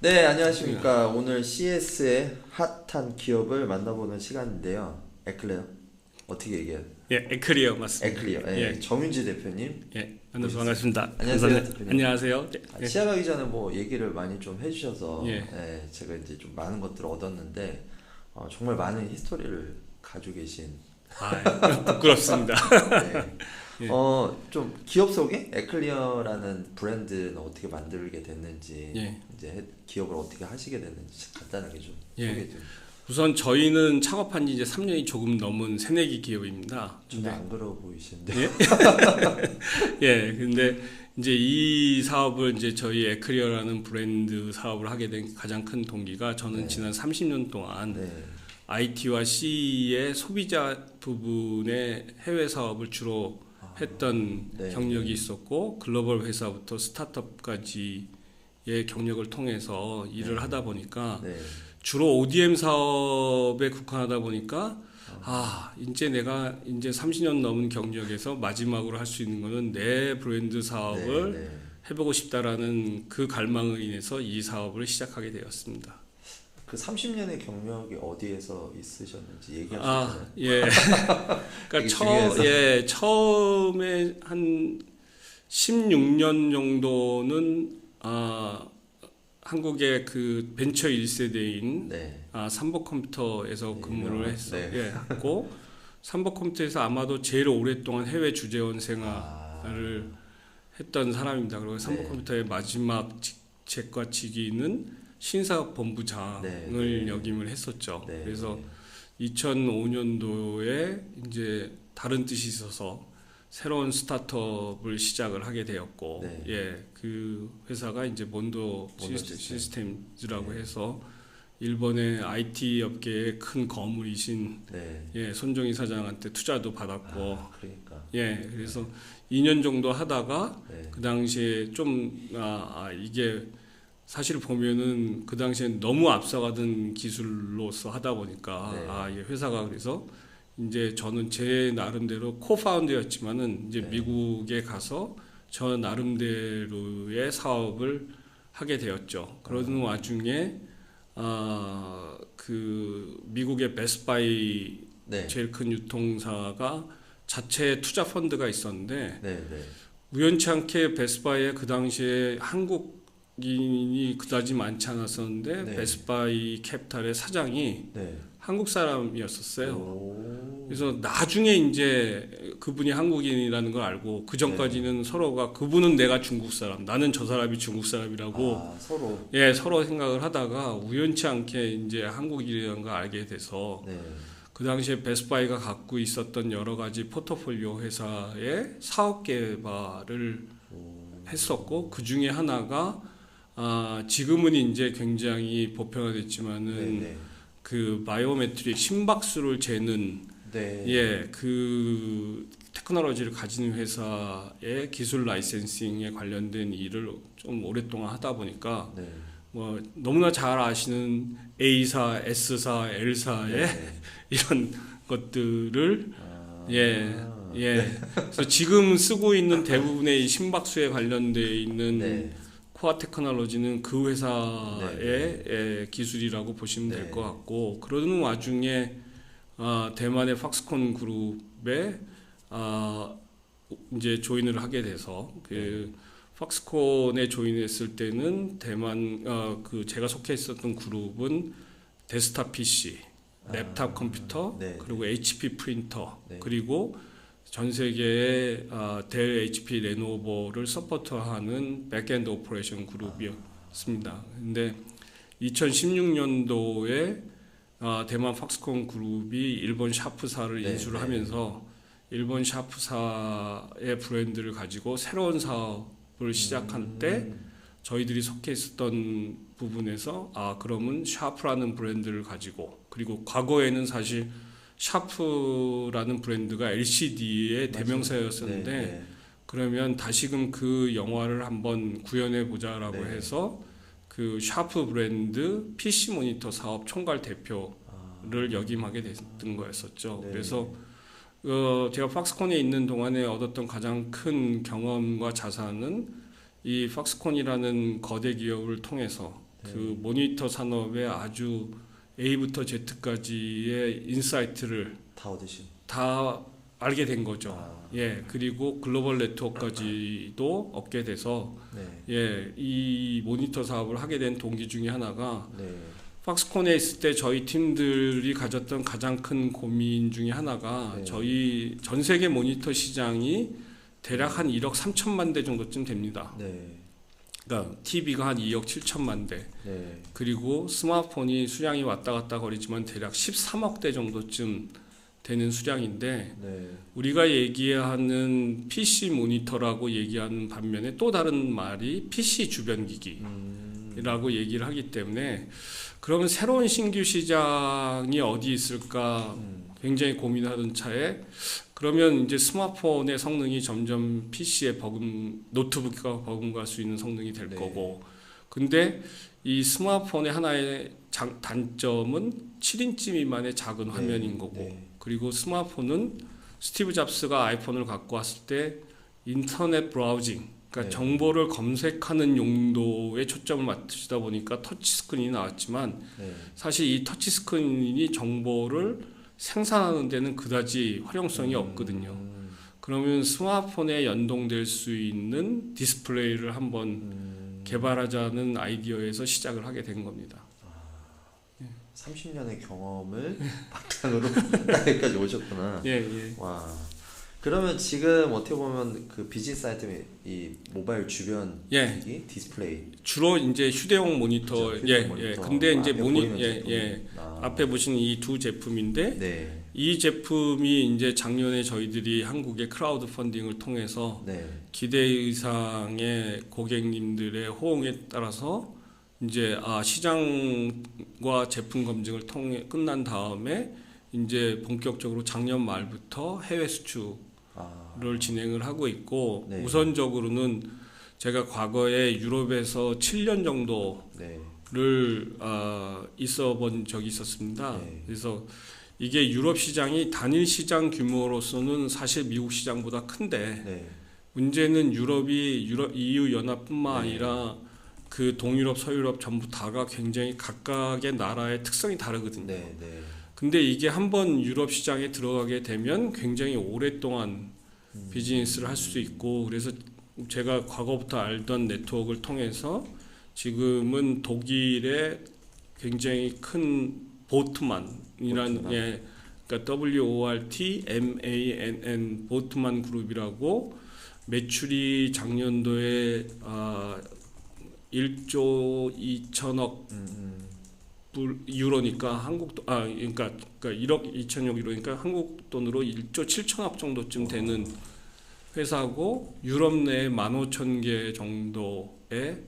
네, 안녕하십니까. 오늘 CS의 핫한 기업을 만나보는 시간인데요. 에클레어. 어떻게 얘기해요? 예, 에클리어 맞습니다. 에클리어. 예, 예, 정윤지 대표님. 만나서 모셨습니다. 반갑습니다. 안녕하세요, 감사합니다. 대표님. 안녕하세요. 예, 시작하기 전에 뭐 얘기를 많이 좀 해주셔서 예. 제가 이제 좀 많은 것들을 얻었는데 정말 많은 히스토리를 가지고 계신 부끄럽습니다. 네. 예, 좀 기업 소개? 에클리어라는 브랜드는 어떻게 만들게 됐는지 예, 이제 기업을 어떻게 하시게 됐는지 간단하게 좀 소개 예. 좀. 우선 저희는 창업한 지 이제 3년이 조금 넘은 새내기 기업입니다. 전혀 안 그러고 보이시는데. 예, 예. 근데 이제 이 사업을 이제 저희 에클리어라는 브랜드 사업을 하게 된 가장 큰 동기가 저는 네. 지난 30년 동안 네. IT와 CE의 소비자 부분의 해외 사업을 주로 했던 네. 경력이 있었고 글로벌 회사부터 스타트업까지의 경력을 통해서 일을 하다 보니까 네. 주로 ODM 사업에 국한하다 보니까 이제 내가 이제 30년 넘은 경력에서 마지막으로 할 수 있는 거는 내 브랜드 사업을 네. 해보고 싶다라는 그 갈망을 인해서 이 사업을 시작하게 되었습니다. 그 30년의 경력이 어디에서 있으셨는지 얘기할 수 있나요? 예. 되게 그러니까 중요해서. 처음에 한 16년 정도는 한국의 그 벤처 1세대인 네. 삼보컴퓨터에서 근무를 네. 했고 삼보컴퓨터에서 아마도 제일 오랫동안 해외 주재원 아, 생활을 했던 사람입니다. 그리고 네. 삼보컴퓨터의 마지막 직책과 직위는 신사본부장을 네. 역임을 했었죠. 네. 그래서 2005년도에 이제 다른 뜻이 있어서 새로운 스타트업을 시작을 하게 되었고, 네. 예, 그 회사가 이제 몬도 몬도 시스템즈라고 네. 해서 일본의 IT 업계의 큰 거물이신 네. 예, 손정희 사장한테 투자도 받았고, 그러니까. 예, 그래서 2년 정도 하다가 네. 그 당시에 좀 이게 사실 보면은 그 당시엔 너무 앞서가던 기술로서 하다 보니까 네. 이 회사가 그래서 이제 저는 제 나름대로 코파운더였지만은 이제 네. 미국에 가서 저 나름대로의 사업을 하게 되었죠. 그러는 와중에 그 미국의 베스트바이 네. 제일 큰 유통사가 자체 투자 펀드가 있었는데 네. 네. 우연치 않게 베스트바이에 그 당시에 한국인이 그다지 많지 않았었는데 네. 베스트바이 캐피탈의 사장이 네. 한국 사람이었었어요. 오. 그래서 나중에 이제 그분이 한국인이라는 걸 알고 그 전까지는 서로가 그분은 내가 중국 사람, 나는 저 사람이 중국 사람이라고 서로. 서로 생각을 하다가 우연치 않게 이제 한국인이라는 걸 알게 돼서 네. 그 당시에 베스트바이가 갖고 있었던 여러 가지 포트폴리오 회사의 사업 개발을 했었고 그 중에 하나가 지금은 이제 굉장히 보편화됐지만은 네. 그 바이오메트릭 심박수를 재는 네. 그 테크놀로지를 가진 회사의 기술 라이센싱에 관련된 일을 좀 오랫동안 하다 보니까 네. 뭐 너무나 잘 아시는 A사, S사, L사의 네. 이런 것들을 네. 그래서 지금 쓰고 있는 대부분의 이 심박수에 관련돼 있는 네. 코어 테크놀로지는 그 회사의 네. 기술이라고 보시면 네. 될 것 같고 그러는 와중에 대만의 팍스콘 그룹에 이제 조인을 하게 돼서 그 팍스콘에 조인했을 때는 대만 그 제가 속해 있었던 그룹은 데스크탑 PC, 랩탑 컴퓨터, 네. 그리고 HP 프린터, 네. 그리고 전 세계의 델, HP, 레노버를 서포트하는 백엔드 오퍼레이션 그룹이었습니다. 근데 2016년도에 대만 팍스콘 그룹이 일본 샤프사를 네. 인수를 네. 하면서 일본 샤프사의 브랜드를 가지고 새로운 사업을 시작한 때 저희들이 속해 있었던 부분에서 그러면 샤프라는 브랜드를 가지고 그리고 과거에는 사실 샤프라는 브랜드가 LCD의 대명사였었는데 네. 그러면 다시금 그 영화를 한번 구현해 보자라고 네. 해서 그 샤프 브랜드 PC 모니터 사업 총괄 대표를 역임하게 됐던 거였었죠. 네. 그래서 제가 팍스콘에 있는 동안에 얻었던 가장 큰 경험과 자산은 이 팍스콘이라는 거대 기업을 통해서 그 모니터 산업의 아주 A부터 Z까지의 인사이트를 다 얻으신. 다 알게 된 거죠. 아. 예, 그리고 글로벌 네트워크까지도 얻게 돼서 네. 예, 이 모니터 사업을 하게 된 동기 중에 하나가 네. 팍스콘에 있을 때 저희 팀들이 가졌던 가장 큰 고민 중에 하나가 네. 저희 전 세계 모니터 시장이 대략 한 1억 3천만 대 정도쯤 됩니다. 네. 그러니까 TV가 한 2억 7천만 대, 네. 그리고 스마트폰이 수량이 왔다 갔다 거리지만 대략 13억 대 정도쯤 되는 수량인데 네. 우리가 얘기하는 PC 모니터라고 얘기하는 반면에 또 다른 말이 PC 주변 기기라고 얘기를 하기 때문에 그러면 새로운 신규 시장이 어디 있을까 굉장히 고민하던 차에 그러면 이제 스마트폰의 성능이 점점 PC에 노트북과 버금갈 수 있는 성능이 될 네. 거고, 근데 이 스마트폰의 하나의 단점은 7인치 미만의 작은 화면인 거고, 네. 그리고 스마트폰은 스티브 잡스가 아이폰을 갖고 왔을 때 인터넷 브라우징, 그러니까 네. 정보를 검색하는 용도에 초점을 맞추다 보니까 터치 스크린이 나왔지만 네. 사실 이 터치 스크린이 정보를 생산하는 데는 그다지 활용성이 없거든요. 그러면 스마트폰에 연동될 수 있는 디스플레이를 한번 개발하자는 아이디어에서 시작을 하게 된 겁니다. 30년의 경험을 바탕으로 여기까지 오셨구나. 예, 예. 와. 그러면 지금 어떻게 보면 그 비즈니스 사이트 이 모바일 주변 예. 기기 디스플레이 주로 이제 휴대용 모니터, 그렇죠. 예, 휴대용 예. 모니터. 근데 이제 앞에 보이는 예, 제품. 예. 아. 앞에 보시는 이 두 제품인데 네. 이 제품이 이제 작년에 저희들이 한국의 크라우드 펀딩을 통해서 네. 기대 이상의 고객님들의 호응에 따라서 이제 시장과 제품 검증을 통해 끝난 다음에 이제 본격적으로 작년 말부터 해외 수출을 진행을 하고 있고, 네. 우선적으로는 제가 과거에 유럽에서 7년 정도를 네. 있어 본 적이 있었습니다. 네. 그래서 이게 유럽 시장이 단일 시장 규모로서는 사실 미국 시장보다 큰데 네. 문제는 유럽이 EU 연합뿐만 네. 아니라 그 동유럽, 서유럽 전부 다가 굉장히 각각의 나라의 특성이 다르거든요. 네. 네. 근데 이게 한번 유럽 시장에 들어가게 되면 굉장히 오랫동안 비즈니스를 할 수 있고, 그래서 제가 과거부터 알던 네트워크를 통해서 지금은 독일의 굉장히 큰 보트만이라는, 예, 그러니까 WORTMANN 보트만 그룹이라고 매출이 작년도에 1조 2천억 유로니까 그러니까 1억 2천억 유로니까 한국 돈으로 1조 7천억 정도쯤 되는 회사고, 유럽 내에 15,000개 정도의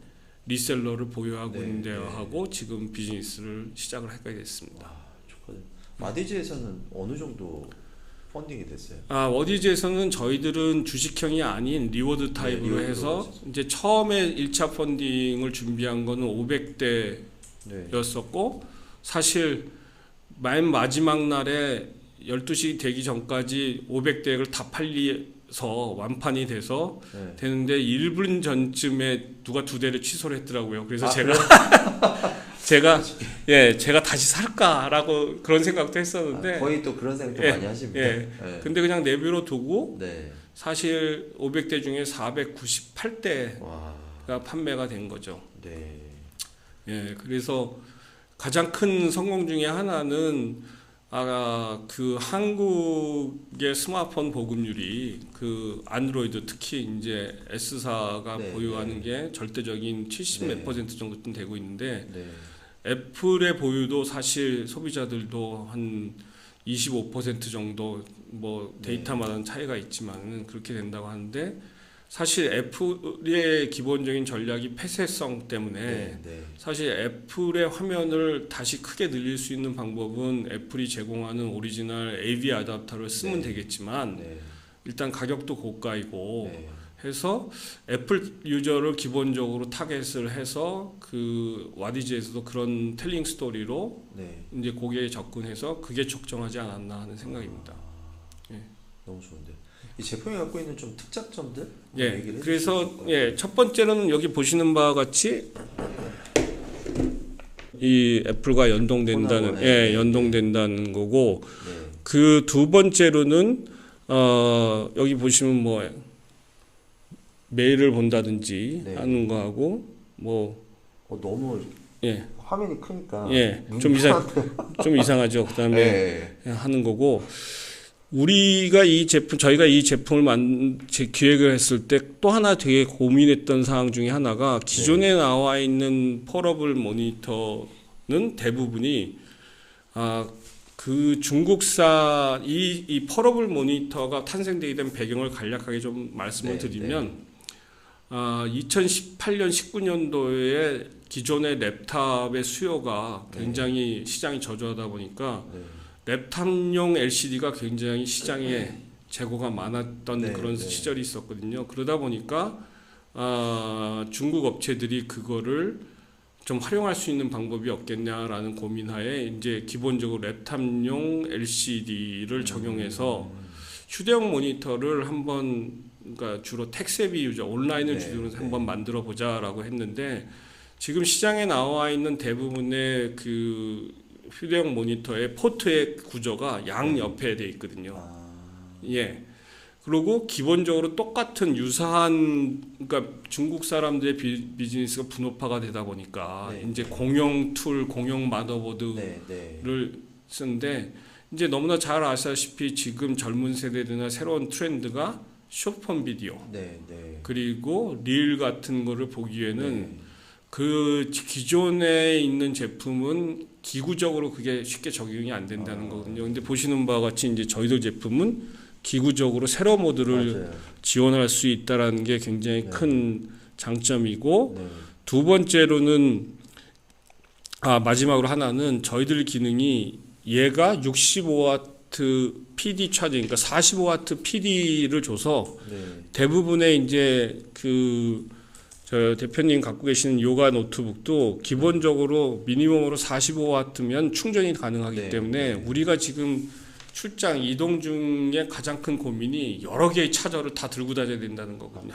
리셀러를 보유하고 네, 있는 네. 데하고 지금 비즈니스를 시작을 하게 됐습니다. 좋거든. 마디즈에서는 어느 정도 펀딩이 됐어요? 워디즈에서는 저희들은 주식형이 아닌 리워드 타입으로 리워드로 해서 하셨어요. 이제 처음에 1차 펀딩을 준비한 거는 500대 네. 였었고, 사실 맨 마지막 날에 12시 되기 전까지 500대를 다 팔려서 완판이 돼서 네. 되는데 1분 전쯤에 누가 2대를 취소를 했더라고요. 그래서 그래요? 제가 다시 살까라고 그런 생각도 했었는데 거의 또 그런 생각도 예, 많이 하십니다. 예. 네. 근데 그냥 내비로 두고 네. 사실 500대 중에 498대가 와. 판매가 된 거죠. 네. 예, 그래서 가장 큰 성공 중에 하나는 그 한국의 스마트폰 보급률이 그 안드로이드 특히 이제 S사가 네, 보유하는 게 절대적인 70 몇 네. 퍼센트 정도쯤 되고 있는데, 네. 애플의 보유도 사실 소비자들도 한 25% 정도 뭐 데이터마다는 차이가 있지만은 그렇게 된다고 하는데, 사실 애플의 기본적인 전략이 폐쇄성 때문에 네. 네. 사실 애플의 화면을 다시 크게 늘릴 수 있는 방법은 애플이 제공하는 오리지널 AV 어댑터를 쓰면 네. 되겠지만 네. 일단 가격도 고가이고 네. 해서 애플 유저를 기본적으로 타겟을 해서 그 와디즈에서도 그런 텔링 스토리로 네. 이제 고객에 접근해서 그게 적정하지 않았나 하는 생각입니다. 너무 좋은데. 이 제품이 갖고 있는 좀 특장점들 예, 얘기를 그래서 해주실 수 있을까요? 첫 번째는 여기 보시는 바와 같이 이 애플과 연동된다는 폰하고, 네, 연동된다는 거고 네. 그 두 번째로는 여기 보시면 뭐 메일을 본다든지 네. 하는 거하고 뭐 너무 예. 화면이 크니까 좀 이상하죠. 그다음에 네. 하는 거고 저희가 이 제품을 기획을 했을 때 또 하나 되게 고민했던 사항 중에 하나가 기존에 나와 있는 폴더블 모니터는 대부분이 그 중국산 이 폴더블 모니터가 탄생되게 된 배경을 간략하게 좀 말씀을 드리면 2018년 19년도에 기존의 랩탑의 수요가 굉장히 시장이 저조하다 보니까 랩탑용 LCD가 굉장히 시장에 재고가 많았던 그런 시절이 있었거든요. 그러다 보니까 중국 업체들이 그거를 좀 활용할 수 있는 방법이 없겠냐라는 고민하에 이제 기본적으로 랩탑용 LCD를 적용해서 휴대용 모니터를 한번 그러니까 주로 텍스비 유저 온라인을 주로 한번 만들어 보자라고 했는데 지금 시장에 나와 있는 대부분의 그 휴대용 모니터의 포트의 구조가 양 옆에 돼 있거든요. 예. 그리고 기본적으로 똑같은 유사한 그러니까 중국 사람들의 비즈니스가 분업화가 되다 보니까 이제 공용 툴, 공용 마더보드를 쓰는데 이제 너무나 잘 아시다시피 지금 젊은 세대들이나 새로운 트렌드가 숏폼 비디오 그리고 릴 같은 거를 보기에는 그 기존에 있는 제품은 기구적으로 그게 쉽게 적용이 안 된다는 거거든요. 근데 보시는 바와 같이 이제 저희들 제품은 기구적으로 세로 모드를 지원할 수 있다라는 게 굉장히 큰 장점이고 두 번째로는 마지막으로 하나는 저희들 기능이 얘가 65와트 PD 차징 그러니까 45와트 PD를 줘서 대부분의 이제 저 대표님 갖고 계시는 요가 노트북도 기본적으로 미니멈으로 45와트면 충전이 가능하기 때문에 우리가 지금 출장 이동 중에 가장 큰 고민이 여러 개의 차저를 다 들고 다녀야 된다는 거거든요.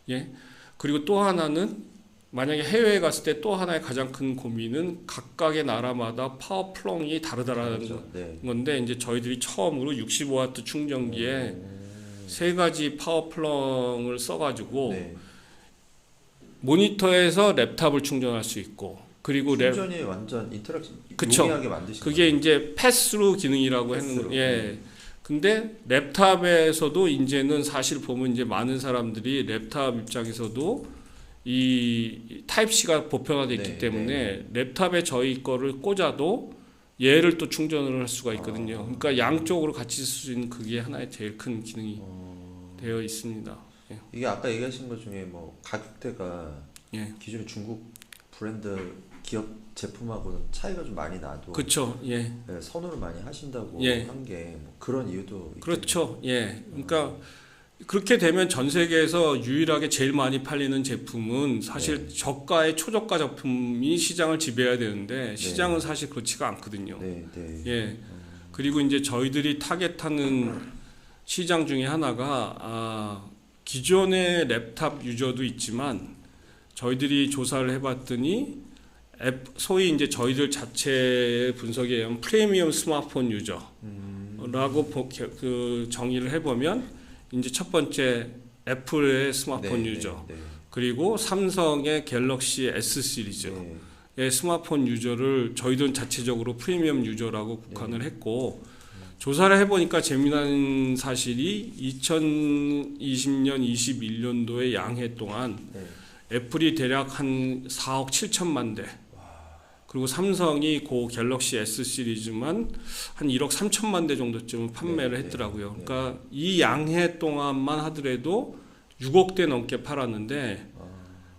예. 그리고 또 하나는 만약에 해외에 갔을 때 또 하나의 가장 큰 고민은 각각의 나라마다 파워 플렁이 다르다라는 건데 이제 저희들이 처음으로 65와트 충전기에 세 가지 파워 플렁을 써가지고 모니터에서 랩탑을 충전할 수 있고 그리고 충전이 완전 인터랙션 용이하게 만드시는 그게 이제 패스로 기능이라고 했는 예. 근데 랩탑에서도 이제는 사실 보면 이제 많은 사람들이 랩탑 입장에서도 이 타입 C가 보편화되어 있기 때문에 랩탑에 저희 거를 꽂아도 얘를 또 충전을 할 수가 있거든요. 그러니까 양쪽으로 같이 쓸 수 있는 그게 하나의 제일 큰 기능이 되어 있습니다. 예. 이게 아까 얘기하신 것 중에 뭐 가격대가 기존의 중국 브랜드 기업 제품하고는 차이가 좀 많이 나도 그렇죠. 예. 선호를 많이 하신다고 한 게 뭐 그런 이유도 그렇죠. 예. 그러니까 그렇게 되면 전 세계에서 유일하게 제일 많이 팔리는 제품은 사실 저가의 초저가 제품이 시장을 지배해야 되는데 시장은 사실 그렇지가 않거든요. 예. 그리고 이제 저희들이 타겟하는 시장 중에 하나가 기존의 랩탑 유저도 있지만 저희들이 조사를 해봤더니 소위 이제 저희들 자체 분석에 의하면 프리미엄 스마트폰 유저라고 정의를 해보면 이제 첫 번째 애플의 스마트폰 유저 그리고 삼성의 갤럭시 S 시리즈의 스마트폰 유저를 저희들은 자체적으로 프리미엄 유저라고 국한을 했고 조사를 해보니까 재미난 사실이 2020년 21년도의 양해 동안 애플이 대략 한 4억 7천만 대 그리고 삼성이 그 갤럭시 S 시리즈만 한 1억 3천만 대 정도쯤 판매를 했더라고요. 그러니까 이 양해 동안만 하더라도 6억 대 넘게 팔았는데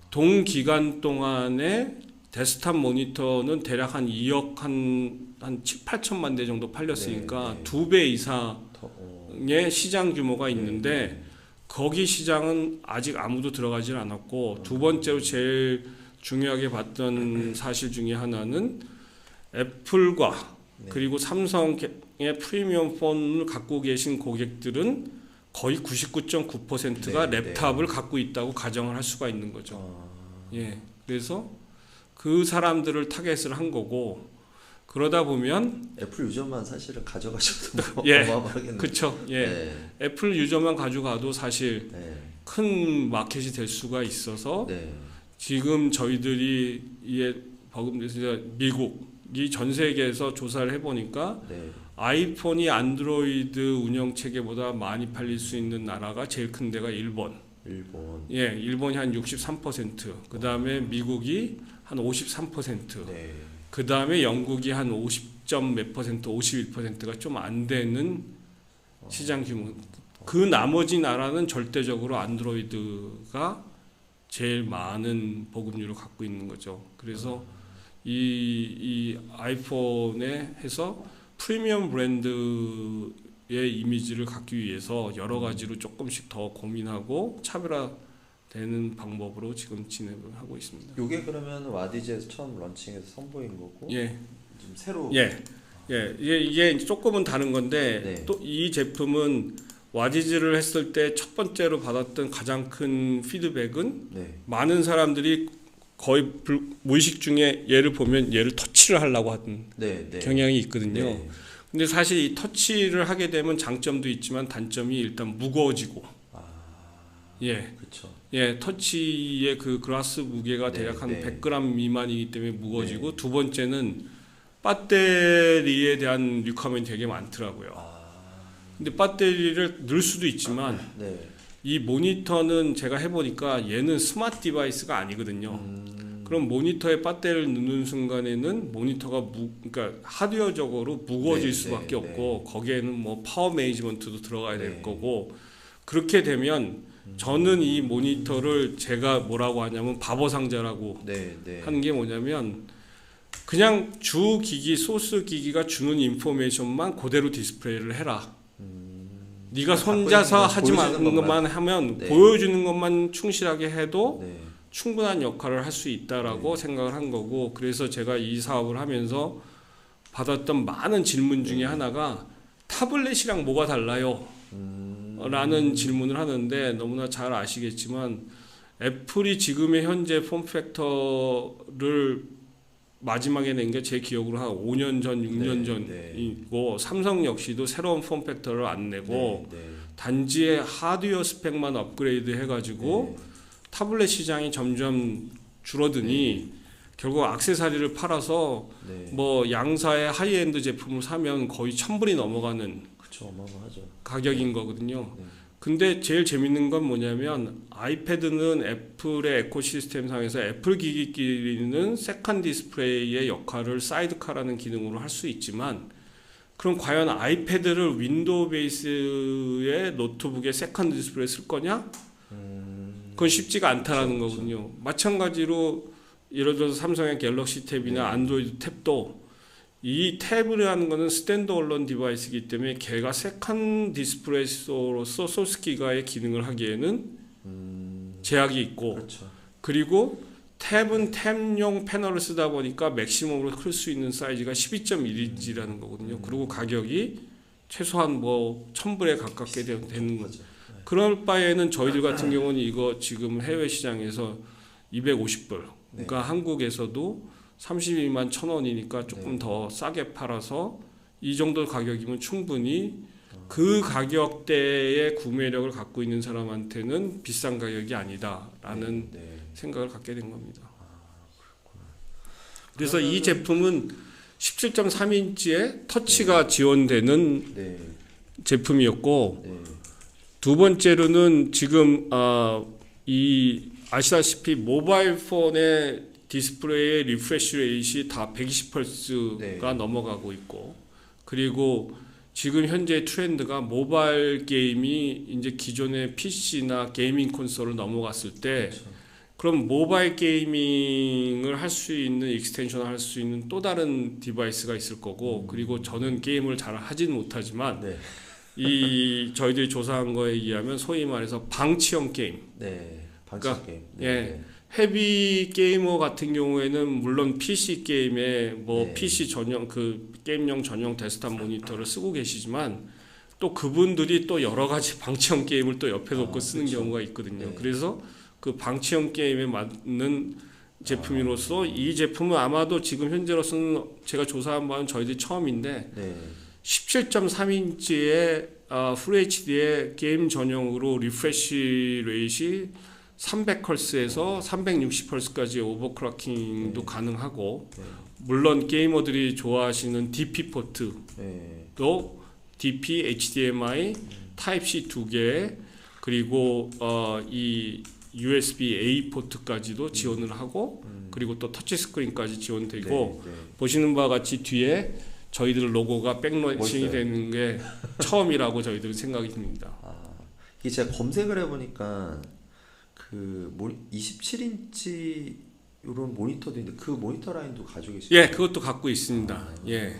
동기간 동안에 데스크탑 모니터는 대략 한 2억 한 7, 8천만 대 정도 팔렸으니까 2배 이상의 시장 규모가 있는데 거기 시장은 아직 아무도 들어가질 않았고 두 번째로 제일 중요하게 봤던 사실 중에 하나는 애플과 그리고 삼성의 프리미엄 폰을 갖고 계신 고객들은 거의 99.9%가 랩탑을 갖고 있다고 가정을 할 수가 있는 거죠. 예. 그래서 그 사람들을 타겟을 한 거고 그러다 보면 애플 유저만 사실은 가져가셔도 뭐 예, 어마어마하겠네요. 그렇죠. 예, 네. 애플 유저만 가져가도 사실 네. 큰 마켓이 될 수가 있어서 네. 지금 저희들이 이게 미국이 전 세계에서 조사를 해보니까 네. 아이폰이 안드로이드 운영 체계보다 많이 팔릴 수 있는 나라가 제일 큰 데가 일본. 일본. 예, 일본이 한 63%, 그 다음에 미국이 한 53%, 네. 그 다음에 영국이 한 50점 몇 퍼센트, 51%가 좀 안 되는 시장 규모. 그 나머지 나라는 절대적으로 안드로이드가 제일 많은 보급률을 갖고 있는 거죠. 그래서 이 아이폰에 해서 프리미엄 브랜드의 이미지를 갖기 위해서 여러 가지로 조금씩 더 고민하고 차별화되는 방법으로 지금 진행을 하고 있습니다. 이게 그러면 와디즈에서 처음 런칭해서 선보인 거고, 예, 지금 새로. 예, 예. 이게 조금은 다른 건데 네. 또 이 제품은 와디즈를 했을 때 첫 번째로 받았던 가장 큰 피드백은 네. 많은 사람들이 거의 무의식 중에 얘를 보면 얘를 터치를 하려고 하는 네. 네. 경향이 있거든요. 네. 근데 사실 이 터치를 하게 되면 장점도 있지만 단점이 일단 무거워지고, 예, 그렇죠. 예, 터치의 그 글라스 무게가 네, 대략 한 네. 100g 미만이기 때문에 무거워지고, 네. 두 번째는 배터리에 대한 리퀘어먼트 되게 많더라고요. 근데 배터리를 넣을 수도 있지만 네. 이 모니터는 제가 해보니까 얘는 스마트 디바이스가 아니거든요. 그럼 모니터에 배터리를 넣는 순간에는 모니터가 그러니까 하드웨어적으로 무거워질 네, 수밖에 네, 없고 거기에는 뭐 파워 매니지먼트도 들어가야 될 네. 거고, 그렇게 되면 저는 이 모니터를 제가 뭐라고 하냐면 바보 상자라고 네. 네. 하는 게 뭐냐면 그냥 주 기기 소스 기기가 주는 인포메이션만 그대로 디스플레이를 해라. 네가 손자서 하지 말는 것만 하면 네. 보여주는 것만 충실하게 해도 네. 충분한 역할을 할 수 있다라고 생각을 한 거고, 그래서 제가 이 사업을 하면서 받았던 많은 질문 중에 하나가 타블렛이랑 뭐가 달라요? 라는 질문을 하는데, 너무나 잘 아시겠지만 애플이 지금의 현재 폼팩터를 마지막에 낸 게 제 기억으로 한 5년 전, 6년 네, 전이고, 삼성 역시도 새로운 폼팩터를 안 내고 네. 단지 하드웨어 스펙만 업그레이드 해가지고 네. 타블렛 시장이 점점 줄어드니 결국 액세서리를 팔아서 네. 뭐 양사의 하이엔드 제품을 사면 거의 1,000불이 넘어가는 그렇죠. 어마어마하죠. 가격인 거거든요. 네. 근데 제일 재밌는 건 뭐냐면 아이패드는 애플의 에코시스템 상에서 애플 기기끼리는 세컨 디스플레이의 역할을 사이드카라는 기능으로 할 수 있지만, 그럼 과연 아이패드를 윈도우 베이스의 노트북에 세컨 디스플레이 쓸 거냐? 그건 쉽지가 않다라는 그렇죠. 거거든요. 마찬가지로 예를 들어서 삼성의 갤럭시 탭이나 네. 안드로이드 탭도 이 탭이라는 거는 스탠드얼론 디바이스이기 때문에 걔가 세컨 디스플레이로서 소스기가의 기능을 하기에는 제약이 있고, 그렇죠. 그리고 탭은 탭용 패널을 쓰다 보니까 맥시멈으로 클 수 있는 사이즈가 12.1인치라는 거거든요. 그리고 가격이 최소한 뭐 1,000불에 가깝게 되는 거죠. 네. 그럴 바에는 저희들 같은 경우는 이거 지금 해외 시장에서 250불, 그러니까 네. 한국에서도 32만 1,000원이니까 조금 네. 더 싸게 팔아서 이 정도 가격이면 충분히 그 가격대의 구매력을 갖고 있는 사람한테는 비싼 가격이 아니다라는 네. 생각을 갖게 된 겁니다. 그래서 이 제품은 17.3인치의 터치가 지원되는 네. 제품이었고, 네. 두 번째로는 지금 이 아시다시피 모바일 폰의 디스플레이의 리프레시 레이트이 다 120Hz가 네. 넘어가고 있고, 그리고 지금 현재 트렌드가 모바일 게임이 이제 기존의 PC나 게이밍 콘솔을 넘어갔을 때, 그렇죠. 그럼 모바일 게이밍을 할 수 있는 익스텐션을 할 수 있는 또 다른 디바이스가 있을 거고, 그리고 저는 게임을 잘 하진 못하지만 네. 이 저희들이 조사한 거에 의하면 소위 말해서 방치형 게임, 네. 방치 그러니까, 게임. 예. 헤비 게이머 같은 경우에는 물론 PC 게임에 뭐 네. PC 전용 그 게임용 전용 데스크탑 모니터를 쓰고 계시지만 또 그분들이 또 여러 가지 방치형 게임을 또 옆에 놓고 쓰는 그렇죠. 경우가 있거든요. 네. 그래서 그 방치형 게임에 맞는 제품으로서 이 제품은 아마도 지금 현재로서는 제가 조사한 바는 저희들이 처음인데 네. 17.3인치의 FHD의 게임 전용으로 리프레시 레이시 300Hz에서 360Hz까지 오버클럭킹도 가능하고 물론 게이머들이 좋아하시는 DP 포트도 DP, HDMI, Type-C 2개 그리고 이 USB-A 포트까지도 지원을 하고 그리고 또 터치스크린까지 지원되고 보시는 바와 같이 뒤에 저희들 로고가 백러싱이 되는 게 처음이라고 저희들은 생각이 듭니다. 이게 제가 검색을 해보니까 그 27인치 이런 모니터도 있는데 그 모니터 라인도 가지고 계시죠? 예, 그것도 갖고 있습니다. 예,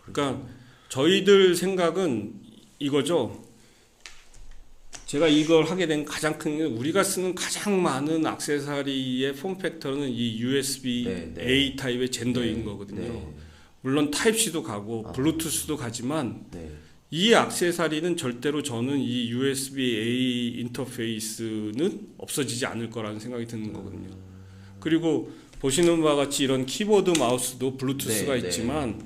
그러니까 저희들 생각은 이거죠. 제가 이걸 하게 된 가장 큰 게 우리가 쓰는 가장 많은 액세서리의 폼팩터는 이 USB-A 타입의 젠더인 거거든요. 물론 타입C도 가고 블루투스도 가지만 이 액세서리는 절대로 저는 이 USB-A 인터페이스는 없어지지 않을 거라는 생각이 드는 거거든요. 그리고 보시는 바와 같이 이런 키보드 마우스도 블루투스가 있지만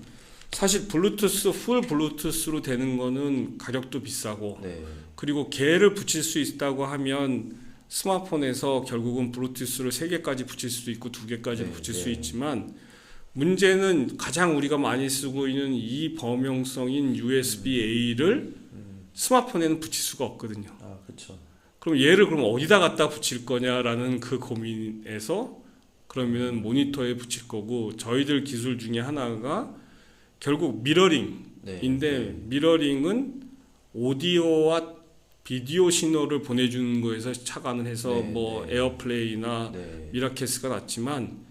사실 블루투스 풀 블루투스로 되는 거는 가격도 비싸고 그리고 개를 붙일 수 있다고 하면 스마트폰에서 결국은 블루투스를 3개까지 붙일 수도 있고 2개까지 붙일 수 있지만 문제는 가장 우리가 많이 쓰고 있는 이 범용성인 USB-A를 스마트폰에는 붙일 수가 없거든요. 그렇죠. 그럼 얘를 그럼 어디다 갖다 붙일 거냐라는 그 고민에서 그러면 모니터에 붙일 거고 저희들 기술 중에 하나가 결국 미러링인데 미러링은 오디오와 비디오 신호를 보내주는 거에서 착안을 해서 에어플레이나 미라캐스가 낫지만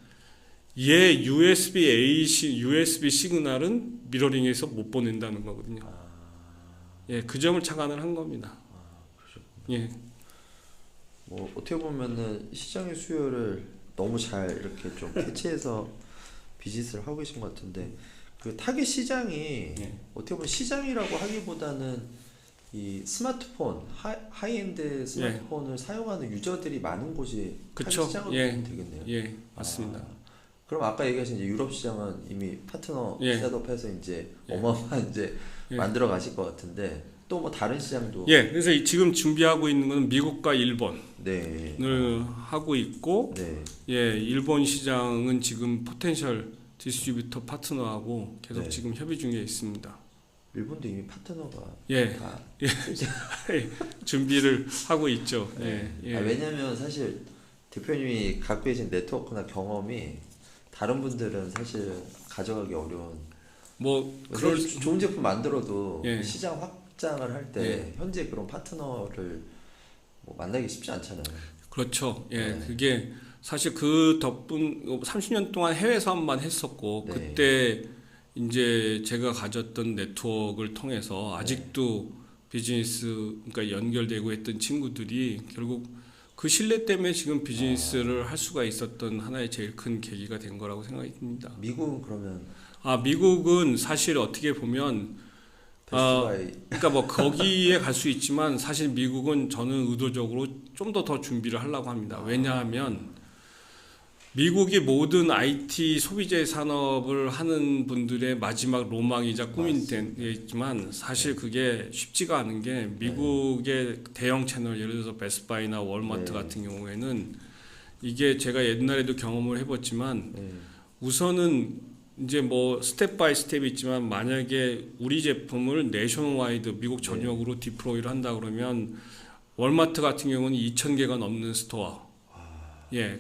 얘 USB 시그널은 미러링에서 못 보낸다는 거거든요. 예, 그 점을 착안을 한 겁니다. 예. 뭐 어떻게 보면은 시장의 수요를 너무 잘 이렇게 좀 캐치해서 비즈니스를 하고 계신 것 같은데 그 타겟 시장이 어떻게 보면 시장이라고 하기보다는 이 스마트폰 하이엔드 스마트폰을 사용하는 유저들이 많은 곳이 타겟 시장으로 보면 되겠네요. 예, 맞습니다. 그럼 아까 얘기하신 이제 유럽 시장은 이미 파트너 셋업해서 이제 어마어마한 이제 만들어 가실 것 같은데 또 뭐 다른 시장도 그래서 지금 준비하고 있는 건 미국과 일본을 하고 있고 일본 시장은 지금 포텐셜 디스트리뷰터 파트너하고 계속 지금 협의 중에 있습니다. 일본도 이미 파트너가 다 준비를 하고 있죠. 왜냐하면 사실 대표님이 갖고 계신 네트워크나 경험이 다른 분들은 사실 가져가기 어려운. 그럴 좋은 제품 만들어도 시장 확장을 할 때 현재 그런 파트너를 만나기 쉽지 않잖아요. 그렇죠. 그게 사실 그 덕분 30년 동안 해외 사업만 했었고 그때 이제 제가 가졌던 네트워크를 통해서 아직도 비즈니스 그러니까 연결되고 했던 친구들이 결국 그 신뢰 때문에 지금 비즈니스를 할 수가 있었던 하나의 제일 큰 계기가 된 거라고 생각이 듭니다. 미국은 그러면? 미국은 사실 어떻게 보면 그러니까 거기에 갈 수 있지만 사실 미국은 저는 의도적으로 좀 더 준비를 하려고 합니다. 왜냐하면 미국이 모든 IT 소비재 산업을 하는 분들의 마지막 로망이자 꿈이지만 사실 그게 쉽지가 않은 게 미국의 대형 채널 예를 들어서 베스트바이나 월마트 같은 경우에는 이게 제가 옛날에도 경험을 해봤지만 우선은 이제 스텝 바이 스텝이 있지만 만약에 우리 제품을 내셔널와이드 미국 전역으로 디플로이를 한다 그러면 월마트 같은 경우는 2,000개가 넘는 스토어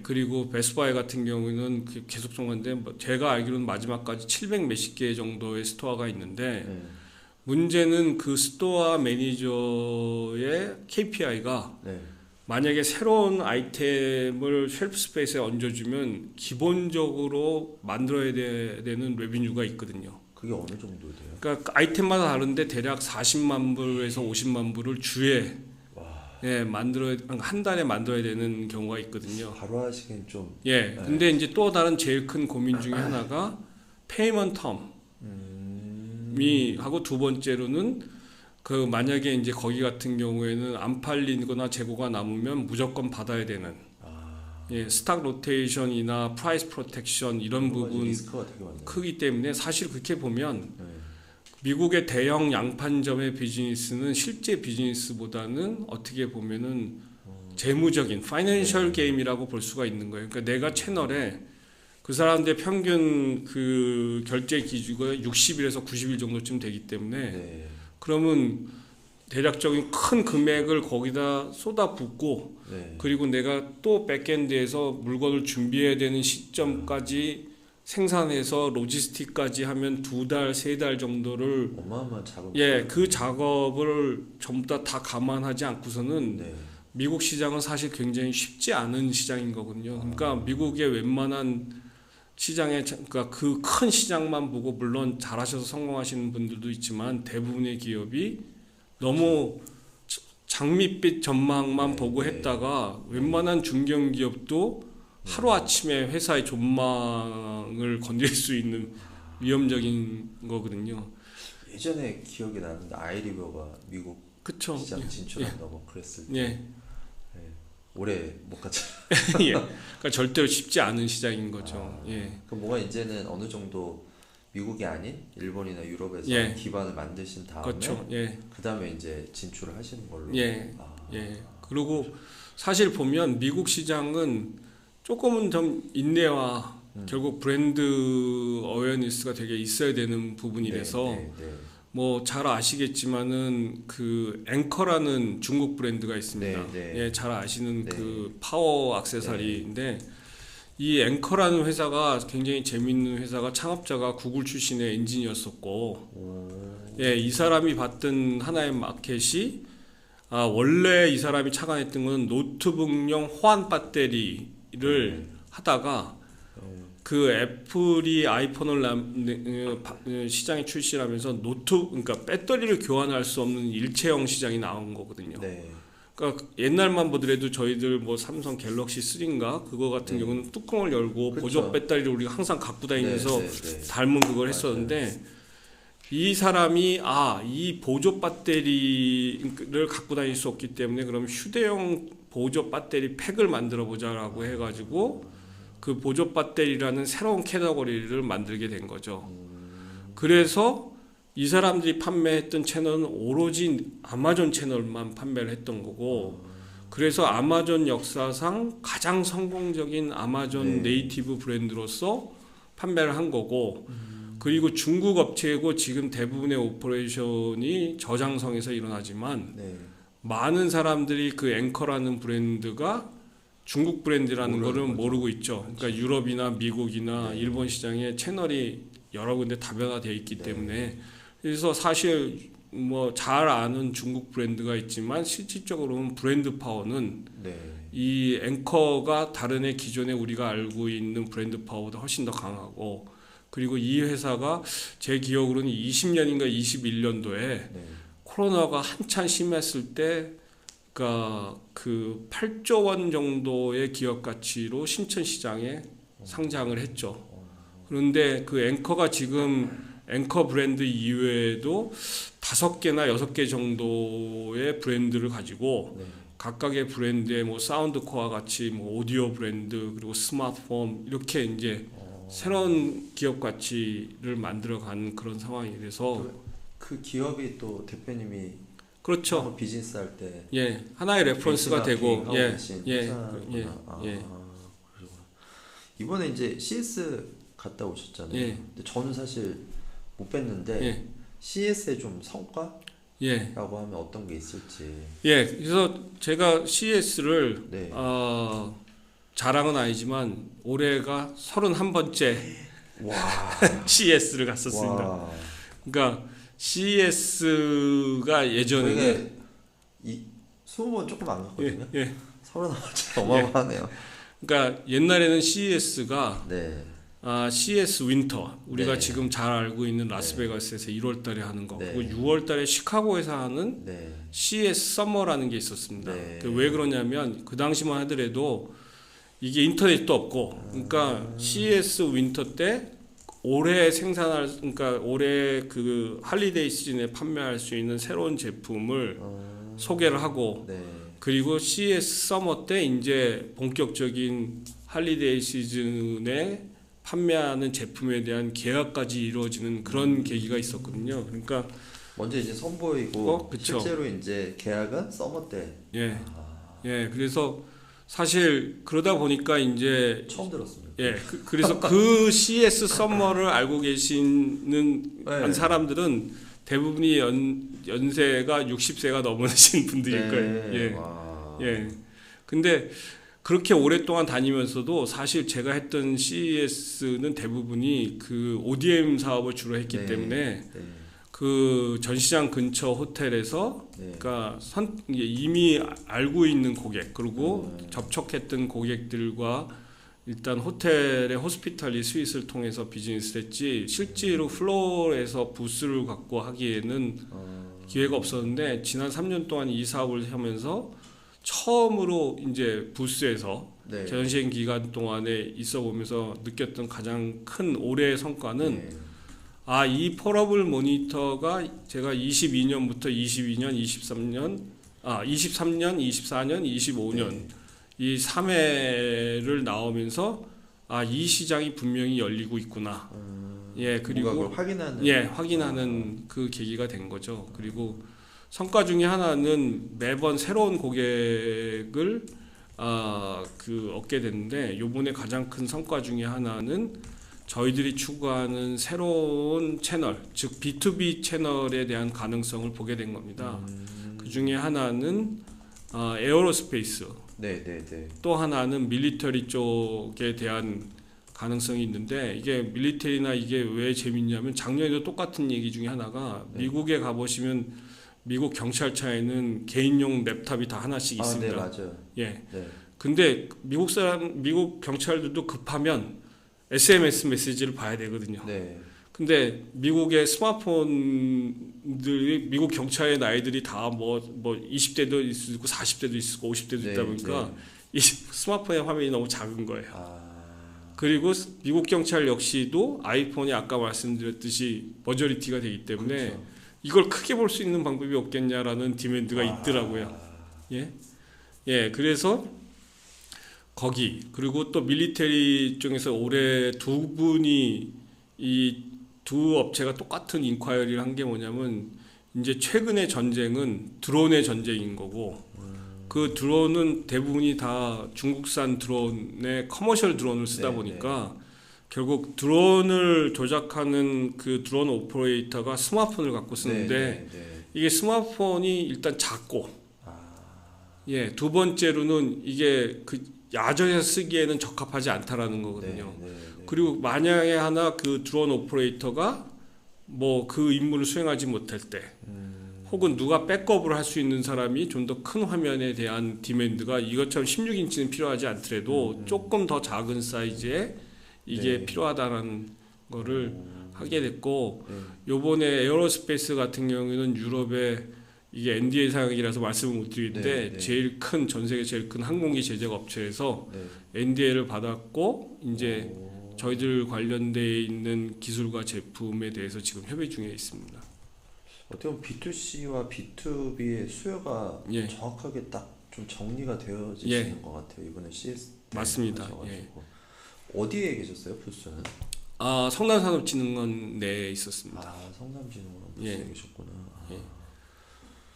그리고 베스트바이 같은 경우는 계속 정한데 제가 알기로는 마지막까지 700 몇십 개 정도의 스토어가 있는데 문제는 그 스토어 매니저의 KPI가 만약에 새로운 아이템을 쉘프 스페이스에 얹어주면 기본적으로 만들어야 되는 레비뉴가 있거든요. 그게 어느 정도 돼요? 그러니까 아이템마다 다른데 대략 40만 불에서 50만 불을 주에 한 달에 만들어야 되는 경우가 있거든요. 바로 하시긴 좀. 근데 이제 또 다른 제일 큰 고민 중에 하나가 페이먼트 텀이 하고 두 번째로는 만약에 이제 거기 같은 경우에는 안 팔리거나 재고가 남으면 무조건 받아야 되는. 예, 스탁 로테이션이나 프라이스 프로텍션 이런 부분 리스크가 되게 많네요. 크기 때문에 사실 그렇게 보면 네. 미국의 대형 양판점의 비즈니스는 실제 비즈니스보다는 어떻게 보면은 재무적인 파이낸셜 게임이라고 볼 수가 있는 거예요. 그러니까 내가 채널에 그 사람들의 평균 그 결제 기준가 60일에서 90일 정도쯤 되기 때문에 네. 그러면 대략적인 큰 금액을 거기다 쏟아붓고 네. 그리고 내가 또 백엔드에서 물건을 준비해야 되는 시점까지 생산해서 로지스틱까지 하면 2달, 3달 정도를 어마어마한 작업. 그 작업을 전부 다 감안하지 않고서는 네. 미국 시장은 사실 굉장히 쉽지 않은 시장인 거거든요. 그러니까 미국의 웬만한 시장에 그러니까 그 큰 시장만 보고 물론 잘하셔서 성공하시는 분들도 있지만 대부분의 기업이 너무 장밋빛 전망만 보고 했다가 웬만한 중견기업도 하루아침에 회사의 전망을 건드릴 수 있는 위험적인 거거든요. 예전에 기억이 나는데 아이리버가 미국 그쵸. 시장 진출한다고 그랬을 때 예. 올해 못 갔죠. 예. 그러니까 절대로 쉽지 않은 시장인 거죠. 예. 그럼 뭐가 이제는 어느 정도 미국이 아닌 일본이나 유럽에서 예. 기반을 만드신 다음에 그렇죠. 예. 그다음에 이제 진출을 하시는 걸로. 예. 예. 그리고 사실 보면 미국 시장은 조금은 좀 인내와 결국 브랜드 어웨어니스가 되게 있어야 되는 부분이라서 네. 뭐 잘 아시겠지만은 그 앵커라는 중국 브랜드가 있습니다. 네. 예, 잘 아시는 네. 그 파워 액세서리인데 이 앵커라는 회사가 굉장히 재밌는 회사가 창업자가 구글 출신의 엔지니어였었고 이 사람이 봤던 하나의 마켓이 원래 이 사람이 착안했던 건 노트북용 호환 배터리를 하다가 그 애플이 아이폰을 시장에 출시하면서 그러니까 배터리를 교환할 수 없는 일체형 시장이 나온 거거든요. 네. 그러니까 옛날만 보더라도 저희들 뭐 삼성 갤럭시 3인가 그거 같은 경우는 뚜껑을 열고 그쵸. 보조 배터리를 우리가 항상 갖고 다니면서 닮은 그걸 했었는데 이 사람이 이 보조 배터리를 갖고 다닐 수 없기 때문에 그럼 휴대용 보조 배터리 팩을 만들어 보자라고 해가지고 그 보조 배터리라는 새로운 캐터고리를 만들게 된 거죠. 그래서 이 사람들이 판매했던 채널은 오로지 아마존 채널만 판매를 했던 거고 그래서 아마존 역사상 가장 성공적인 아마존 네이티브 브랜드로서 판매를 한 거고 그리고 중국 업체이고 지금 대부분의 오퍼레이션이 저장성에서 일어나지만 많은 사람들이 그 앵커라는 브랜드가 중국 브랜드라는 거를 모르고 있죠. 그러니까 유럽이나 미국이나 일본 시장에 채널이 여러 군데 다변화되어 있기 때문에 그래서 사실 뭐 잘 아는 중국 브랜드가 있지만 실질적으로는 브랜드 파워는 이 앵커가 다른 애 기존에 우리가 알고 있는 브랜드 파워보다 훨씬 더 강하고 그리고 이 회사가 제 기억으로는 20년인가 21년도에 코로나가 한참 심했을 때 그러니까 그 8조 원 정도의 기업 가치로 신천 시장에 상장을 했죠. 그런데 그 앵커가 지금 앵커 브랜드 이외에도 5개나 6개 정도의 브랜드를 가지고 각각의 브랜드의 뭐 사운드코어 같이 뭐 오디오 브랜드 그리고 스마트폰 이렇게 이제 새로운 기업 가치를 만들어가는 그런 상황이 돼서 그 기업이 또 대표님이 그렇죠. 비즈니스 할 때 하나의 레퍼런스가 되고 이번에 이제 CS 갔다 오셨잖아요. 근데 저는 사실 못 뵀는데 CS의 좀 성과라고 하면 어떤 게 있을지. 그래서 제가 CS를 자랑은 아니지만 올해가 31번째 CS를 갔었습니다. 그러니까 CS가 예전에는 20번 조금 안 갔거든요. 31번째 어마어마하네요. 그러니까 옛날에는 CS가 CS 윈터 우리가 지금 잘 알고 있는 라스베가스에서 1월달에 하는 거 그리고 6월달에 시카고에서 하는 CS 서머라는 게 있었습니다. 왜 그러냐면 그 당시만 하더라도 이게 인터넷도 없고 그러니까 CS 윈터 때 올해 그러니까 올해 그 할리데이 시즌에 판매할 수 있는 새로운 제품을 소개를 하고 그리고 CES 서머 때 이제 본격적인 할리데이 시즌에 판매하는 제품에 대한 계약까지 이루어지는 그런 계기가 있었거든요. 그러니까 먼저 이제 선보이고 그쵸. 실제로 이제 계약은 서머 때. 예, 예, 그래서 사실 그러다 보니까 이제 처음 들었습니다. 예, 그래서 그 CES 서머를 알고 계시는 네. 사람들은 대부분이 연세가 60세가 넘으신 분들일 네. 거예요. 예, 와. 예. 근데 그렇게 오랫동안 다니면서도 사실 제가 했던 CES는 대부분이 그 ODM 사업을 주로 했기 네. 때문에 네. 그 전시장 근처 호텔에서 네. 그러니까 이미 알고 있는 고객 그리고 접촉했던 고객들과 일단 호텔의 호스피탈리 스윗을 통해서 비즈니스를 했지 실제로 플로어에서 부스를 갖고 하기에는 기회가 없었는데 지난 3년 동안 이 사업을 하면서 처음으로 이제 부스에서 네. 전시행 기간 동안에 있어 보면서 느꼈던 가장 큰 올해의 성과는 네. 이 폴러블 모니터가 제가 22년부터 22년, 23년, 23년, 24년, 25년 네. 이 3회를 나오면서 이 시장이 분명히 열리고 있구나. 예, 그리고 그걸 확인하는. 확인하는 그 계기가 된 거죠. 그리고 성과 중에 하나는 매번 새로운 고객을 얻게 됐는데 요번에 가장 큰 성과 중에 하나는 저희들이 추구하는 새로운 채널, 즉 B2B 채널에 대한 가능성을 보게 된 겁니다. 그 중에 하나는 에어로스페이스, 네, 네, 네. 또 하나는 밀리터리 쪽에 대한 가능성이 있는데 이게 밀리터리나 이게 왜 재밌냐면 작년에도 똑같은 얘기 중에 하나가 미국에 가보시면 미국 경찰차에는 개인용 랩탑이 다 하나씩 있습니다. 네, 맞아요. 예. 네. 근데 미국 경찰들도 급하면 SMS 메시지를 봐야 되거든요. 네. 근데 미국의 스마트폰들이 미국 경찰의 나이들이 다 뭐 20대도 있고 40대도 있고 50대도 네, 있다 보니까 이 스마트폰의 화면이 너무 작은 거예요. 그리고 미국 경찰 역시도 아이폰이 아까 말씀드렸듯이 머저리티가 되기 때문에 그렇죠. 이걸 크게 볼 수 있는 방법이 없겠냐라는 디맨드가 있더라고요. 예. 예, 그래서 거기 그리고 또 밀리터리 쪽에서 올해 두 분이 이 두 업체가 똑같은 인콰이어리를 한 게 뭐냐면 이제 최근의 전쟁은 드론의 전쟁인 거고 그 드론은 대부분이 다 중국산 드론의 커머셜 드론을 쓰다 보니까 결국 드론을 조작하는 그 드론 오퍼레이터가 스마트폰을 갖고 쓰는데 이게 스마트폰이 일단 작고 예, 두 번째로는 이게 그 야전에서 쓰기에는 적합하지 않다라는 거거든요. 그리고 만약에 하나 그 드론 오퍼레이터가 뭐 그 임무를 수행하지 못할 때 혹은 누가 백업을 할 수 있는 사람이 좀 더 큰 화면에 대한 디맨드가 이것처럼 16인치는 필요하지 않더라도 조금 더 작은 사이즈에 이게 필요하다는 거를 하게 됐고 요번에 에어로스페이스 같은 경우에는 유럽에 이게 NDA 사항이라서 말씀을 못 드리는데 제일 큰 전 세계 제일 큰 항공기 제작 업체에서 NDA를 받았고 이제 저희들 관련돼 있는 기술과 제품에 대해서 지금 협의 중에 있습니다. 어떻게 보면 B2C와 B2B의 수요가 정확하게 딱 좀 정리가 되어지는 것 같아요. 이번에 CS 맞습니다. 어디에 계셨어요, 부스는? 성남산업진흥원 내에 있었습니다. 성남진흥원 부스에 계셨구나.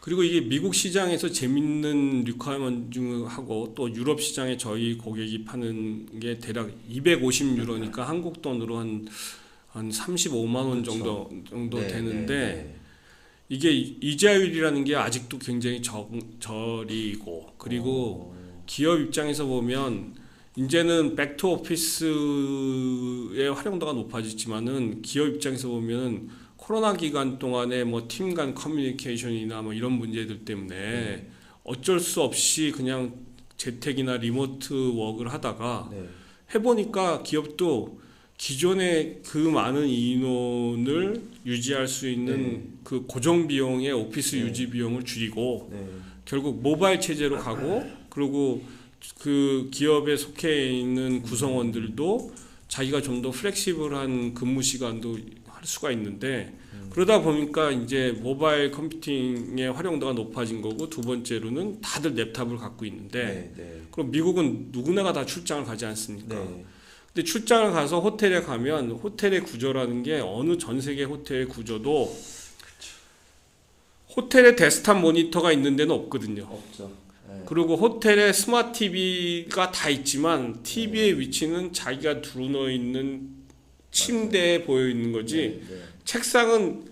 그리고 이게 미국 시장에서 재밌는 리퀘어먼트 중하고 또 유럽 시장에 저희 고객이 파는 게 대략 250유로니까 한국 돈으로 한 35만 원 정도 되는데 이게 이자율이라는 게 아직도 굉장히 저리고 그리고 기업 입장에서 보면 이제는 백투 오피스의 활용도가 높아졌지만은 기업 입장에서 보면 코로나 기간 동안에 뭐 팀 간 커뮤니케이션이나 뭐 이런 문제들 때문에 어쩔 수 없이 그냥 재택이나 리모트 워크를 하다가 해보니까 기업도 기존의 그 많은 인원을 유지할 수 있는 그 고정 비용의 오피스 유지 비용을 줄이고 결국 모바일 체제로 가고 그리고 그 기업에 속해 있는 구성원들도 자기가 좀 더 플렉시블한 근무 시간도 할 수가 있는데 그러다 보니까 이제 모바일 컴퓨팅의 활용도가 높아진 거고 두 번째로는 다들 랩탑을 갖고 있는데 그럼 미국은 누구나가 다 출장을 가지 않습니까? 근데 출장을 가서 호텔에 가면 호텔의 구조라는 게 어느 전 세계 호텔의 구조도 호텔에 데스크탑 모니터가 있는 데는 없거든요. 없죠. 그리고 호텔에 스마트 TV가 다 있지만 TV의 위치는 자기가 두루누워 있는 침대에 보여 있는 거지. 책상은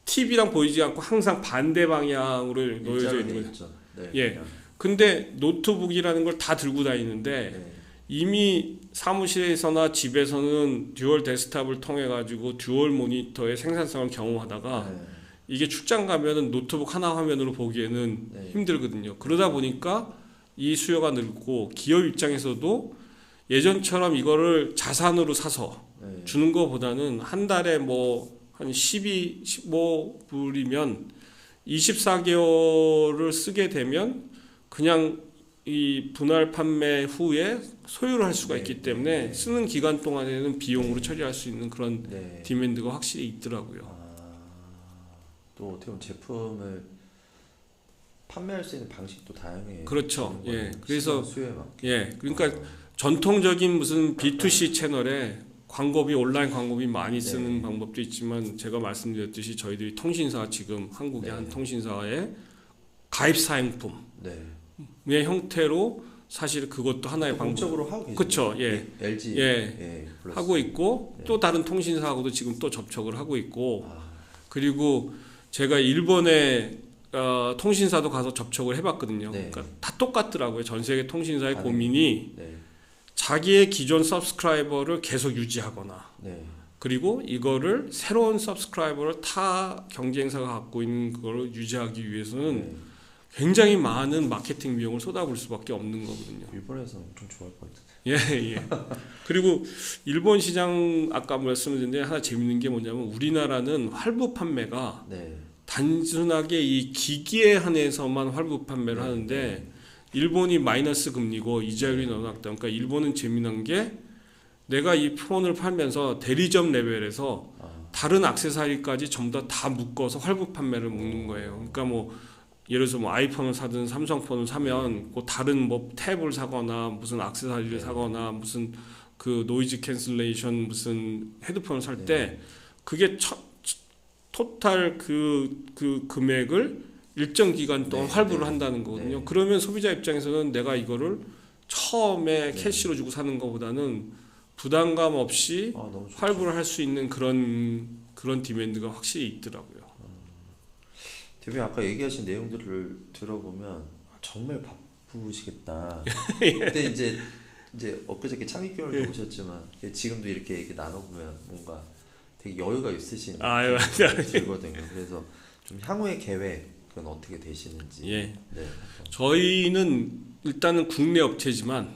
TV랑 보이지 않고 항상 반대 방향으로 놓여져 있는 거죠. 예. 근데 노트북이라는 걸 다 들고 다니는데 이미 사무실에서나 집에서는 듀얼 데스크탑을 통해 가지고 듀얼 모니터의 생산성을 경험하다가 이게 출장 가면은 노트북 하나 화면으로 보기에는 힘들거든요. 그러다 보니까 이 수요가 늘고 기업 입장에서도 예전처럼 이거를 자산으로 사서 주는 것보다는 한 달에 뭐 한 12, 15불이면 24개월을 쓰게 되면 그냥 이 분할 판매 후에 소유를 할 수가 있기 때문에 쓰는 기간 동안에는 비용으로 처리할 수 있는 그런 디맨드가 확실히 있더라고요. 또 어떻게 보면 제품을 판매할 수 있는 방식도 다양해요. 그렇죠. 예. 그래서 수요에 맞게. 예. 그러니까 전통적인 무슨 B2C 채널에 광고비 온라인 광고비 많이 쓰는 방법도 있지만 제가 말씀드렸듯이 저희들이 통신사 지금 한국의 한 통신사의 가입 사행품의 형태로 사실 그것도 하나의 방법적으로 하고 계시죠. 그렇죠. 예. LG 하고 있고 또 다른 통신사하고도 지금 또 접촉을 하고 있고 그리고 제가 일본에 통신사도 가서 접촉을 해봤거든요. 그러니까 다 똑같더라고요. 전 세계 통신사의 고민이 자기의 기존 서브스크라이버를 계속 유지하거나 그리고 이거를 새로운 서브스크라이버를 타 경쟁사가 갖고 있는 그걸 유지하기 위해서는 굉장히 많은 마케팅 비용을 쏟아부을 수밖에 없는 거거든요. 일본에서 엄청 좋아할 것 같은데. 예. 그리고 일본 시장 아까 말씀드렸는데 하나 재밌는 게 뭐냐면 우리나라는 활부 판매가 단순하게 이 기기에 한해서만 활부 판매를 하는데 일본이 마이너스 금리고 이자율이 너무 낮다. 그러니까 일본은 재미난 게 내가 이 폰을 팔면서 대리점 레벨에서 다른 액세서리까지 전부 다 묶어서 활부 판매를 묶는 거예요. 그러니까 뭐 예를 들어서 뭐 아이폰을 사든 삼성폰을 사면 그 다른 뭐 탭을 사거나 무슨 액세서리를 사거나 무슨 그 노이즈 캔슬레이션 무슨 헤드폰을 살 때 그게 토탈 그 금액을 일정 기간 동안 활부를 한다는 거거든요. 그러면 소비자 입장에서는 내가 이거를 처음에 캐시로 주고 사는 것보다는 부담감 없이 활부를 할 수 있는 그런 디맨드가 확실히 있더라고요. 대표님 아까 얘기하신 내용들을 들어보면 정말 바쁘시겠다. 그때 이제 엊그저께 창립교육을 오셨지만 지금도 이렇게 얘기 나눠보면 뭔가 되게 여유가 있으신 들거든요. 그래서 좀 향후의 계획은 어떻게 되시는지. 저희는 일단은 국내 업체지만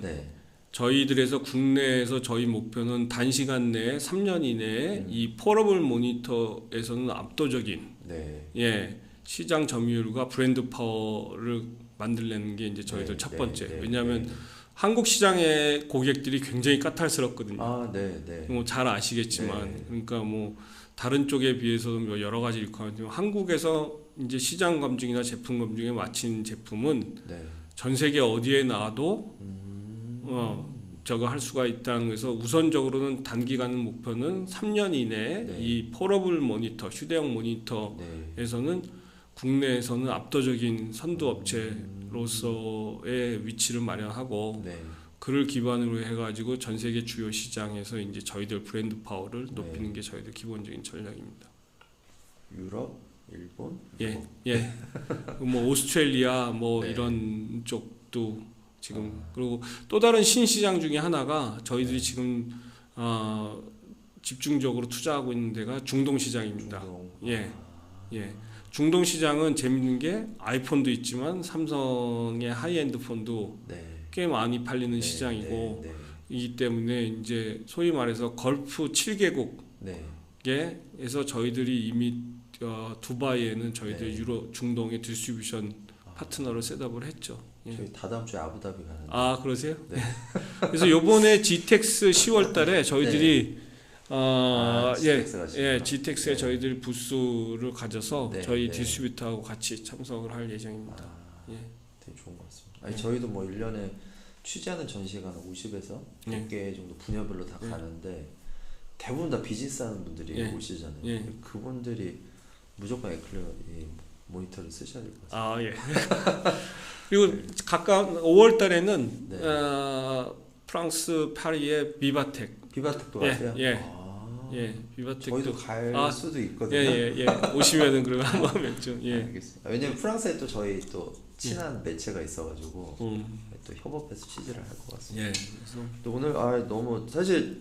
저희들에서 국내에서 저희 목표는 단시간 내에 3년 이내에 이 포러블 모니터에서는 압도적인 시장 점유율과 브랜드 파워를 만들려는 게 이제 저희들 첫 번째. 왜냐하면 한국 시장의 고객들이 굉장히 까탈스럽거든요. 뭐 잘 아시겠지만, 그러니까 뭐 다른 쪽에 비해서도 뭐 여러 가지 있고 한국에서 이제 시장 검증이나 제품 검증에 마친 제품은 전 세계 어디에 나와도 저거 할 수가 있다는 거에서 우선적으로는 단기간 목표는 3년 이내에 이 포러블 모니터, 휴대용 모니터에서는 국내에서는 압도적인 선두 업체로서의 위치를 마련하고 그를 기반으로 해가지고 전 세계 주요 시장에서 이제 저희들 브랜드 파워를 높이는 게 저희들 기본적인 전략입니다. 유럽, 일본, 뭐 오스트레일리아 뭐 이런 쪽도 지금 그리고 또 다른 신시장 중에 하나가 저희들이 지금 집중적으로 투자하고 있는 데가 중동 시장입니다. 중동 시장은 재밌는 게 아이폰도 있지만 삼성의 하이엔드 폰도 꽤 많이 팔리는 시장이고 이기 때문에 이제 소위 말해서 걸프 7개국에서 저희들이 이미 두바이에는 저희들 중동의 디스트리뷰션 파트너를 셋업을 했죠. 저희 다다음 주에 아부다비 가는데. 그러세요? 그래서 요번에 GTEX 10월달에 저희들이 GTX 가시구나. 예, GTX에 네. 저희들 부스를 가져서 네, 저희 네. 디스트리뷰터하고 같이 참석을 할 예정입니다. 예. 되게 좋은 것 같습니다. 아니 저희도 뭐 1년에 취재하는 전시가 한 50에서 100개 정도 분야별로 다 가는데 대부분 다 비즈니스 하는 분들이 예. 오시잖아요. 예. 그분들이 무조건 에클레어 이 모니터를 쓰셔야 될 것 같습니다. 아 예. 그리고 가까운 5월 달에는 네. 프랑스 파리의 비바텍. 비바텍도 예, 가세요? 예. 아, 예, 비바텍도 저희도 갈 아, 수도 있거든요. 예. 오시면은 그러면 한번 뵙죠. 예. 알겠습니다. 왜냐면 프랑스에 또 저희 또 친한 매체가 있어가지고 음. 또 협업해서 취재를 할 것 같습니다. 예. 그래서 또 오늘 너무 사실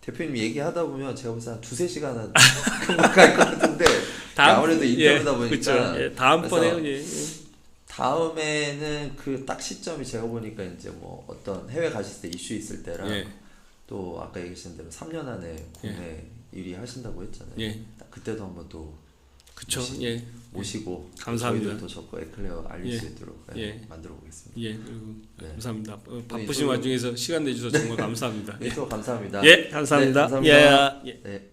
대표님 얘기하다 보면 제가 벌써 한 2-3시간은 금방 갈 것 같은데 아무래도 인터뷰다 보니까 그쵸. 예, 다음번에 예. 다음에는 그 딱 시점이 제가 보니까 이제 뭐 어떤 해외 가실 때 이슈 있을 때랑 예. 또 아까 얘기하신 대로 3년 안에 국내 1위 하신다고 했잖아요. 예. 딱 그때도 한번 또 그쵸. 예. 모시고 감사합니다. 저희들도 저거 에클레어 알릴 예. 수 있도록 예. 만들어 보겠습니다. 예. 그리고 네. 감사합니다. 바쁘신 인터뷰- 와중에서 시간 내주셔서 정말 감사합니다. 네, 또 감사합니다. 예, 감사합니다. 네, 감사합니다. 예. 네.